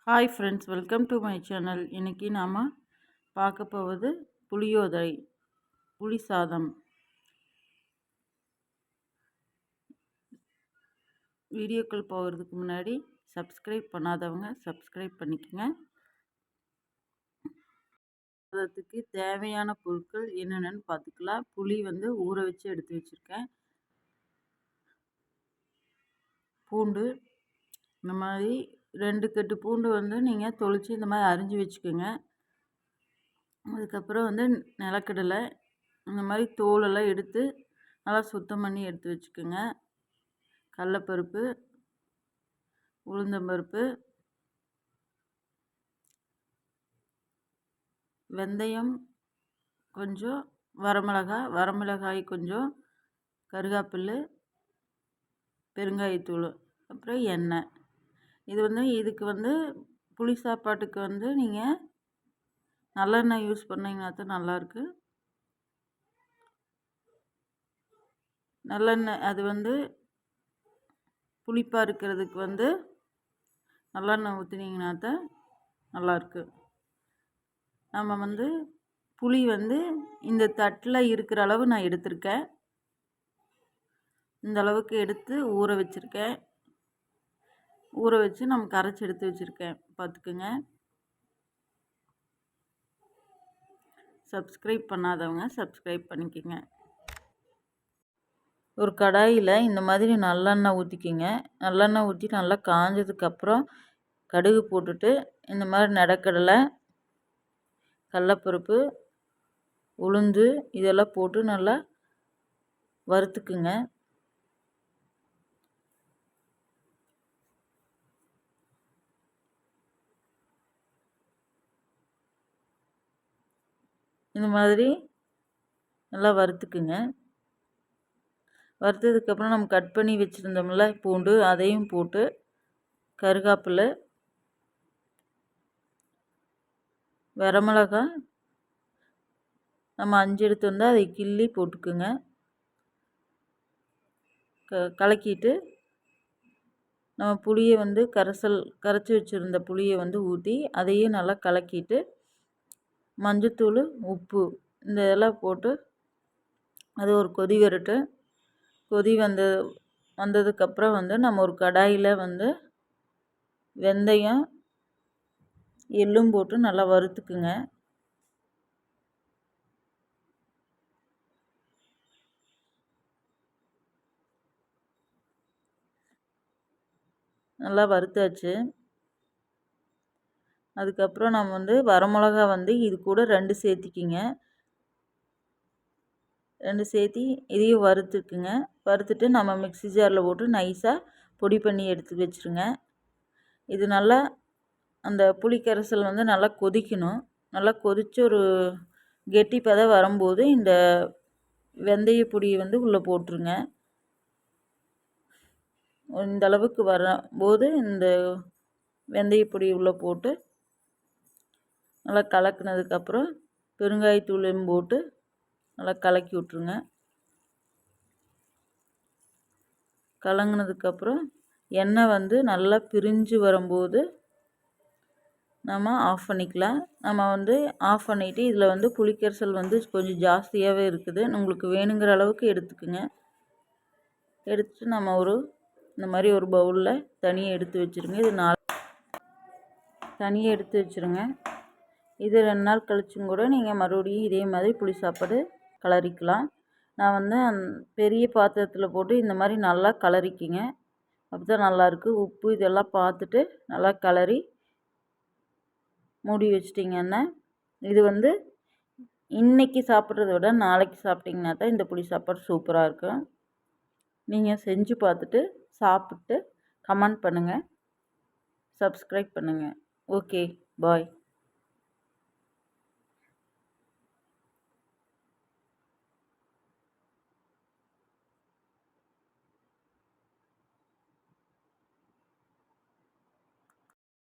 Hi friends, welcome to my channel. இன்றைக்கி நாம் பார்க்க போவது புளியோதரை, புளி சாதம். வீடியோக்கள் போகிறதுக்கு முன்னாடி சப்ஸ்கிரைப் பண்ணாதவங்க சப்ஸ்கிரைப் பண்ணிக்கோங்க. சாதத்துக்கு தேவையான பொருட்கள் என்னென்னு பார்த்துக்கலாம். புளி ஊற வச்சு எடுத்து வச்சுருக்கேன். பூண்டு இந்த மாதிரி 2 கட்டு பூண்டு நீங்கள் தொளிச்சு இந்த மாதிரி அரிஞ்சு வச்சுக்கோங்க. அதுக்கப்புறம் நிலக்கடலை இந்த மாதிரி தோலெல்லாம் எடுத்து நல்லா சுத்தம் பண்ணி எடுத்து வச்சுக்கோங்க. கடலைப்பருப்பு, உளுந்தம்பருப்பு, வெந்தயம் கொஞ்சம், வரமிளகாய் கொஞ்சம், கருவேப்பிலை, பெருங்காயத்தூள், அப்புறம் எண்ணெய். இது இதுக்கு புளி சாப்பாட்டுக்கு நீங்கள் நல்லெண்ணெய் யூஸ் பண்ணிங்கன்னா தான் நல்லாயிருக்கு. நல்லெண்ணெய் அது புளிப்பாக இருக்கிறதுக்கு நல்லெண்ணெய் ஊற்றினீங்கன்னா தான் நல்லாயிருக்கு. நம்ம புளி இந்த தட்டில் இருக்கிற அளவு நான் எடுத்திருக்கேன். இந்த அளவுக்கு எடுத்து ஊற வச்சுருக்கேன். ஊற வச்சு நம்ம கரைச்சி எடுத்து வச்சுருக்கேன், பார்த்துக்குங்க. சப்ஸ்கிரைப் பண்ணாதவங்க சப்ஸ்கிரைப் பண்ணிக்கோங்க. ஒரு கடாயில் இந்த மாதிரி நல்லெண்ணெய் ஊற்றிக்கிங்க. நல்லெண்ணெய் ஊற்றி நல்லா காஞ்சதுக்கப்புறம் கடுகு போட்டுட்டு இந்த மாதிரி நிலக்கடலை, கடலைப்பருப்பு, உளுந்து இதெல்லாம் போட்டு நல்லா வறுத்துக்குங்க. இந்த மாதிரி நல்லா வறுத்துக்குங்க. வறுத்ததுக்கப்புறம் நம்ம கட் பண்ணி வச்சுருந்தோம்ல பூண்டு, அதையும் போட்டு கருவேப்பிலை, வரமிளகாய் நம்ம 5 எடுத்து வந்தால் அதை கிள்ளி போட்டுக்குங்க. கலக்கிட்டு நம்ம புளியை கரைச்சி வச்சுருந்த புளியை ஊற்றி அதையும் நல்லா கலக்கிட்டு மஞ்சத்தூள், உப்பு இந்த இதெல்லாம் போட்டு அது ஒரு கொதி வரட்டு. கொதி வந்ததுக்கப்புறம் நம்ம ஒரு கடாயில் வெந்தயம், எள்ளும் போட்டு நல்லா வறுத்துக்குங்க. நல்லா வறுத்தாச்சு. அதுக்கப்புறம் நம்ம வரமிளகா இது கூட 2 சேர்த்திக்கிங்க. 2 சேர்த்தி இதையும் வறுத்துக்குங்க. வறுத்துட்டு நம்ம மிக்ஸி ஜாரில் போட்டு நைஸாக பொடி பண்ணி எடுத்து வச்சுருங்க. இது நல்லா அந்த புளிக்கரைசல் நல்லா கொதிக்கணும். நல்லா கொதித்து ஒரு கெட்டி பதம் வரும்போது இந்த வெந்தய பொடியை உள்ளே போட்டுருங்க. இந்த அளவுக்கு வரும்போது இந்த வெந்தய பொடி உள்ளே போட்டு நல்லா கலக்குனதுக்கப்புறம் பெருங்காயத்தூளையும் போட்டு நல்லா கலக்கி விட்ருங்க. கலங்கினதுக்கப்புறம் எண்ணெய் நல்லா பிரிஞ்சு வரும்போது நம்ம ஆஃப் பண்ணிக்கலாம். நம்ம ஆஃப் பண்ணிவிட்டு இதில் புளிக்கரைசல் கொஞ்சம் ஜாஸ்தியாகவே இருக்குது. உங்களுக்கு வேணுங்கிற அளவுக்கு எடுத்துக்குங்க. எடுத்துட்டு நம்ம இந்த மாதிரி ஒரு பவுலில் தனியாக எடுத்து வச்சுருங்க. இது தனியாக எடுத்து வச்சுருங்க. இது 2 நாள் கழிச்சும் கூட நீங்கள் மறுபடியும் இதே மாதிரி புளி சாப்பாடு கிளறிக்கலாம். நான் பெரிய பாத்திரத்தில் போட்டு இந்த மாதிரி நல்லா கிளறிக்கிங்க. அப்போ தான் நல்லாயிருக்கு. உப்பு இதெல்லாம் பார்த்துட்டு நல்லா கிளறி மூடி வச்சிட்டிங்கன்னா இது இன்றைக்கி சாப்பிட்றத விட நாளைக்கு சாப்பிட்டிங்கன்னா தான் இந்த புளி சாப்பாடு சூப்பராக இருக்கும். நீங்கள் செஞ்சு பார்த்துட்டு சாப்பிட்டு கமெண்ட் பண்ணுங்கள், சப்ஸ்கிரைப் பண்ணுங்கள். ஓகே, பாய்.